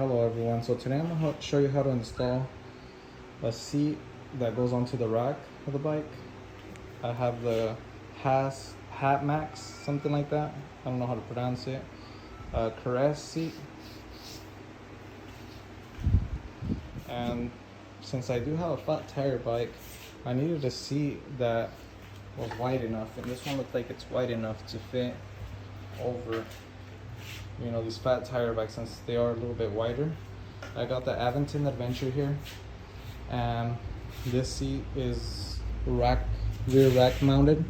Hello everyone, so today I'm going to show you how to install a seat that goes onto the rack of the bike. I have the Hamax, something like that, I don't know how to pronounce it, Caress seat. And since I do have a flat tire bike, I needed a seat that was wide enough, and this one looked like it's wide enough to fit over these fat tire bikes since they are a little bit wider. I got the Aventon Adventure here, and this seat is rear rack mounted,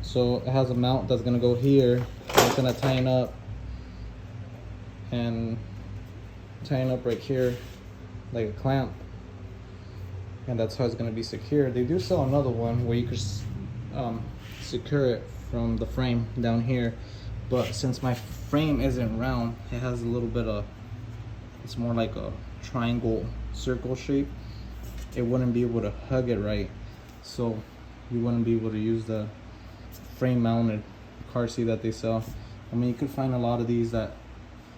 so it has a mount that's gonna go here, and it's gonna tighten up right here like a clamp, and that's how it's gonna be secured. They do sell another one where you could secure it from the frame down here, but since my frame isn't round, it has a little bit of, it's more like a triangle circle shape. It wouldn't be able to hug it right, so you wouldn't be able to use the frame mounted car seat that they sell. I mean, you could find a lot of these that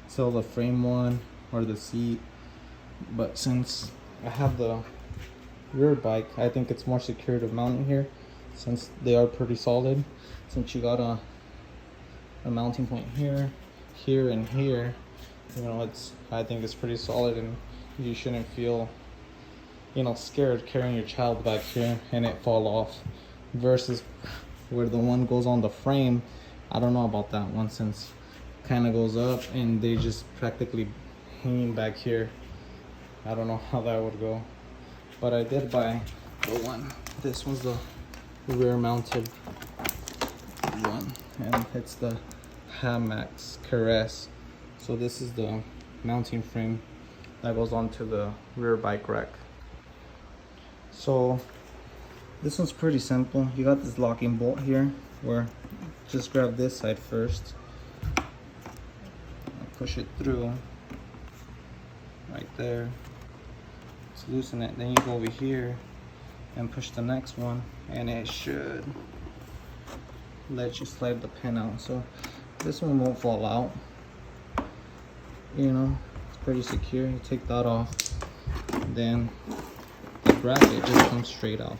sell the frame one or the seat, but since I have the rear bike, I think it's more secure to mount it here since they are pretty solid. Since you got a mounting point here, and here, I think it's pretty solid, and you shouldn't feel scared carrying your child back here and it fall off, versus where the one goes on the frame. I don't know about that one, since it kind of goes up and they just practically hanging back here. I don't know how that would go, but I did buy the one. This one's the rear mounted one, and it's the Hamax Caress. So this is the mounting frame that goes onto the rear bike rack. So this one's pretty simple. You got this locking bolt here, where just grab this side first, push it through right there to loosen it. Then you go over here and push the next one, and it should let you slide the pin out. So this one won't fall out. It's pretty secure. You take that off, then the bracket just comes straight off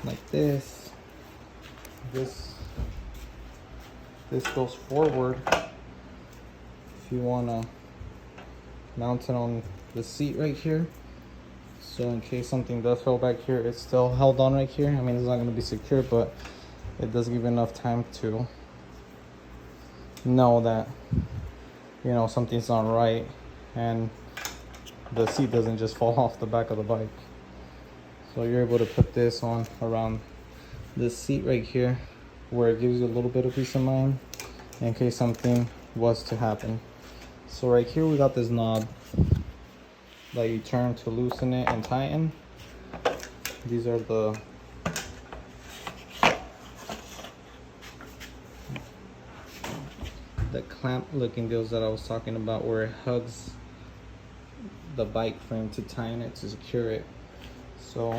like this. This goes forward if you want to mount it on the seat right here. So in case something does fall back here, it's still held on right here. I mean, it's not going to be secure, but it does give you enough time to know that something's not right, and the seat doesn't just fall off the back of the bike. So you're able to put this on around this seat right here, where it gives you a little bit of peace of mind in case something was to happen. So right here we got this knob that you turn to loosen it and tighten. These are the clamp looking deals that I was talking about, where it hugs the bike frame to tighten it, to secure it. So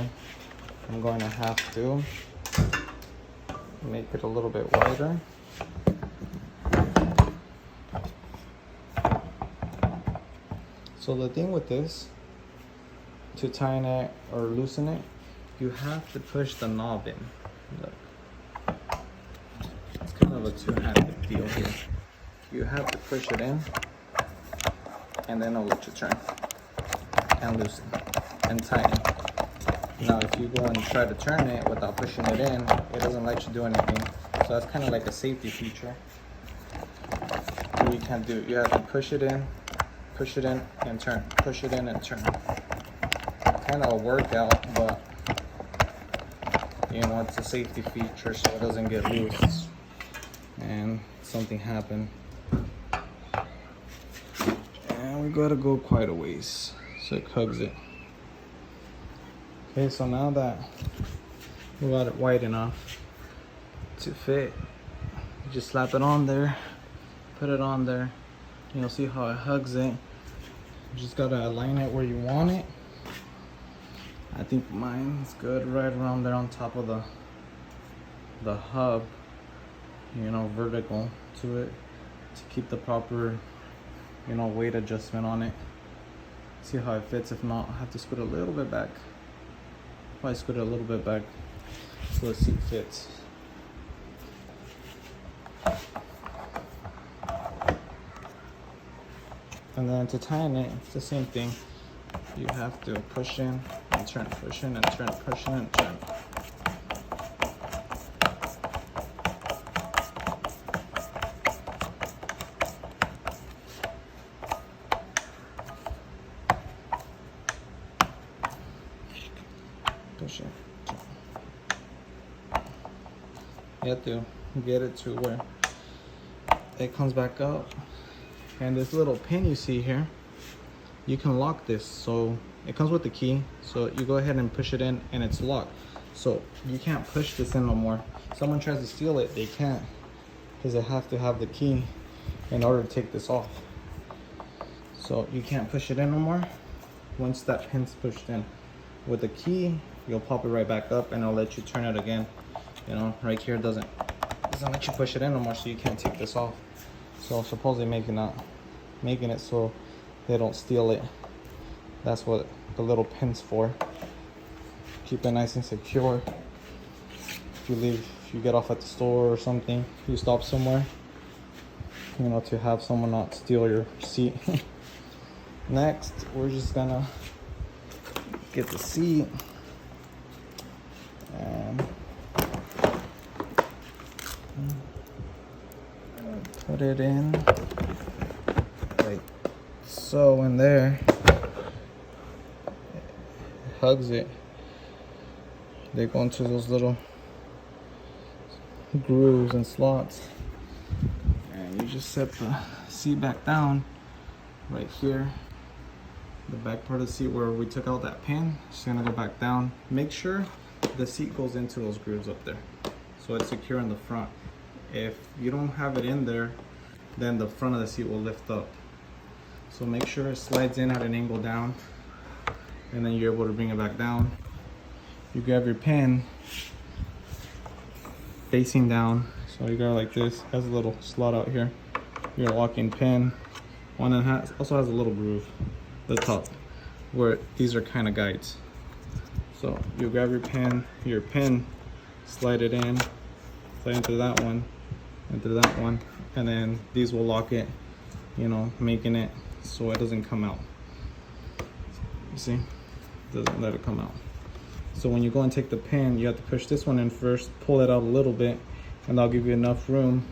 I'm going to have to make it a little bit wider. So the thing with this, to tighten it or loosen it, you have to push the knob in. Look, it's kind of a two-handed deal here. You have to push it in, and then it'll let you turn and loosen and tighten. Now if you go and try to turn it without pushing it in, it doesn't let you do anything. So that's kind of like a safety feature. You can't do it. You have to push it in and turn, push it in and turn. Kind of a workout, but it's a safety feature so it doesn't get loose and something happen. And we gotta go quite a ways so it hugs it. Okay, so now that we got it wide enough to fit, you just slap it on there, put it on there. You'll see how it hugs it. You just gotta align it where you want it. I think mine's good right around there on top of the hub, vertical to it, to keep the proper weight adjustment on it. See how it fits. If not, I have to scoot a little bit back. Probably scoot it a little bit back so the seat fits. And then to tighten it, it's the same thing. You have to push in and turn, push in and turn, push in and turn. Push it. You have to get it to where it comes back up. And this little pin you see here, you can lock this. So it comes with the key. So you go ahead and push it in and it's locked. So you can't push this in no more. Someone tries to steal it, they can't, because they have to have the key in order to take this off. So you can't push it in no more once that pin's pushed in. With the key, you'll pop it right back up and it'll let you turn it again. You know, right here doesn't let you push it in no more, so you can't take this off. So supposedly making it so they don't steal it. That's what the little pin's for. Keep it nice and secure. If you get off at the store or something, you stop somewhere, you know, to have someone not steal your seat. Next, we're just gonna get the seat and put it in like so in there. It hugs it. They go into those little grooves and slots, and you just set the seat back down right here. The back part of the seat where we took out that pin, just gonna go back down. Make sure the seat goes into those grooves up there, so it's secure in the front. If you don't have it in there, then the front of the seat will lift up. So make sure it slides in at an angle down, and then you're able to bring it back down. You grab your pin facing down, so you go like this. It has a little slot out here. Your locking pin. One that also has a little groove, the top, where these are kind of guides. So you grab your pin, slide it in, slide into that one, into that one, and then these will lock it, you know, making it so it doesn't come out. You see, doesn't let it come out. So when you go and take the pin, you have to push this one in first, pull it out a little bit, and that'll give you enough room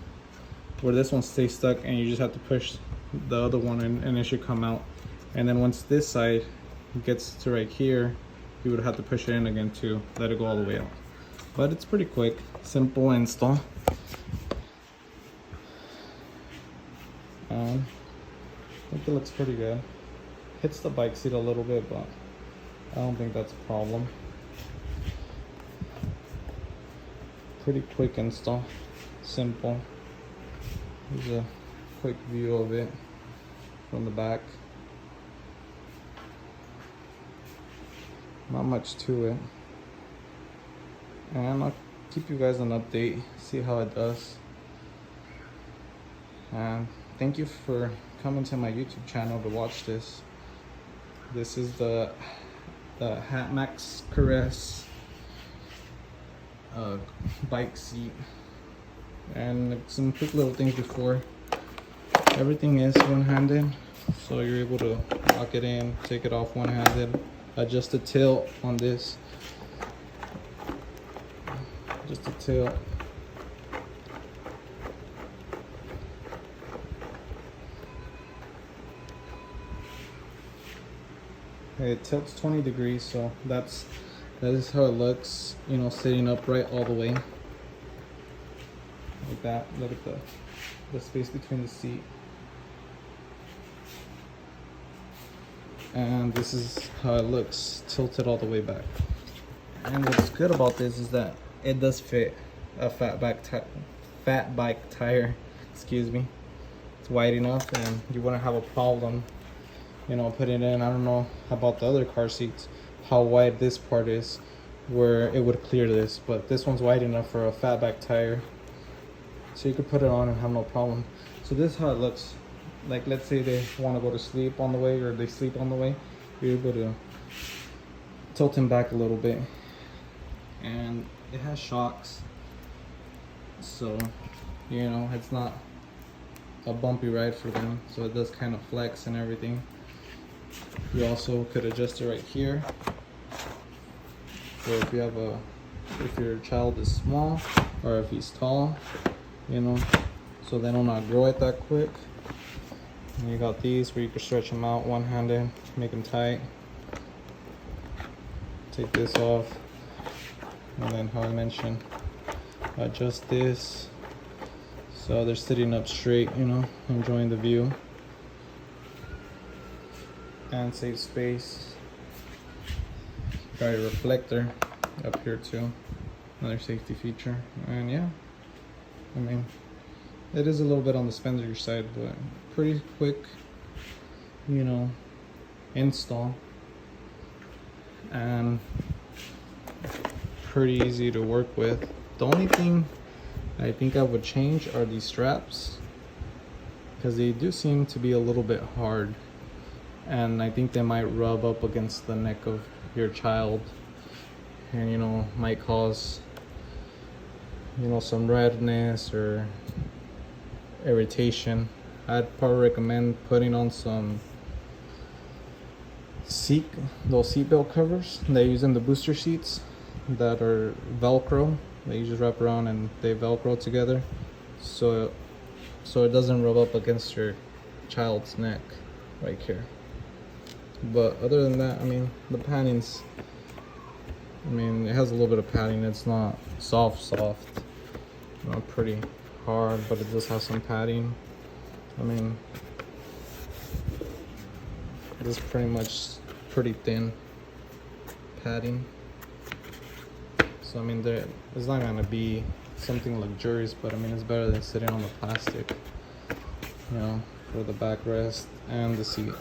where this one stays stuck, and you just have to push the other one in and it should come out. And then once this side gets to right here, you would have to push it in again to let it go all the way out. But it's pretty quick, simple install. I think it looks pretty good. Hits the bike seat a little bit, but I don't think that's a problem. Pretty quick install, simple. Here's a quick view of it from the back. Not much to it. And I'll keep you guys an update, see how it does. And thank you for coming to my YouTube channel to watch this. This is the Hamax Caress bike seat, and some quick little things before. Everything is one-handed, so you're able to lock it in, take it off one-handed, adjust the tilt on this, just the tilt. It tilts 20 degrees, so that is how it looks, you know, sitting upright all the way like that. Look at the space between the seat. And this is how it looks tilted all the way back. And what's good about this is that it does fit a fat bike tire, excuse me. It's wide enough and you wouldn't have a problem, you know, putting it in. I don't know about the other car seats, how wide this part is where it would clear this, but this one's wide enough for a fatback tire, so you could put it on and have no problem. So this is how it looks. Like, let's say they want to go to sleep on the way, or they sleep on the way, you're able to tilt him back a little bit. And it has shocks, so you know it's not a bumpy ride for them, so it does kind of flex and everything. You also could adjust it right here. So if you have if your child is small or if he's tall, you know, so they don't outgrow it that quick. And you got these where you can stretch them out one-handed, make them tight. Take this off, and then how I mentioned, adjust this so they're sitting up straight, you know, enjoying the view, and save space. Got a reflector up here too, another safety feature. And yeah, I mean, it is a little bit on the spendier side, but pretty quick, you know, install, and pretty easy to work with. The only thing I think I would change are these straps, because they do seem to be a little bit hard, and I think they might rub up against the neck of your child, and you know, might cause, you know, some redness or irritation. I'd probably recommend putting on some those seatbelt covers they use in the booster seats that are Velcro. They just wrap around and they Velcro together, so it doesn't rub up against your child's neck right here. But other than that, I mean, the padding's, I mean, it has a little bit of padding. It's not soft, not pretty hard, but it does have some padding. I mean, this is pretty much pretty thin padding. So I mean, it's not gonna be something luxurious, but I mean, it's better than sitting on the plastic, you know, for the backrest and the seat.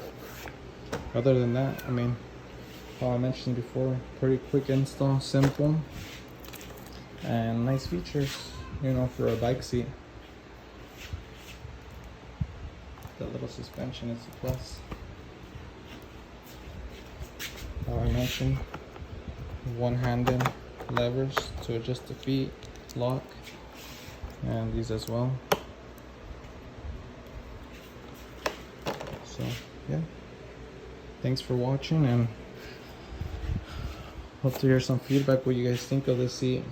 Other than that, I mean, how I mentioned before, pretty quick install, simple, and nice features, you know, for a bike seat. That little suspension is a plus. How I mentioned, one-handed levers to adjust the feet, lock, and these as well. So yeah, thanks for watching, and hope to hear some feedback what you guys think of this seat.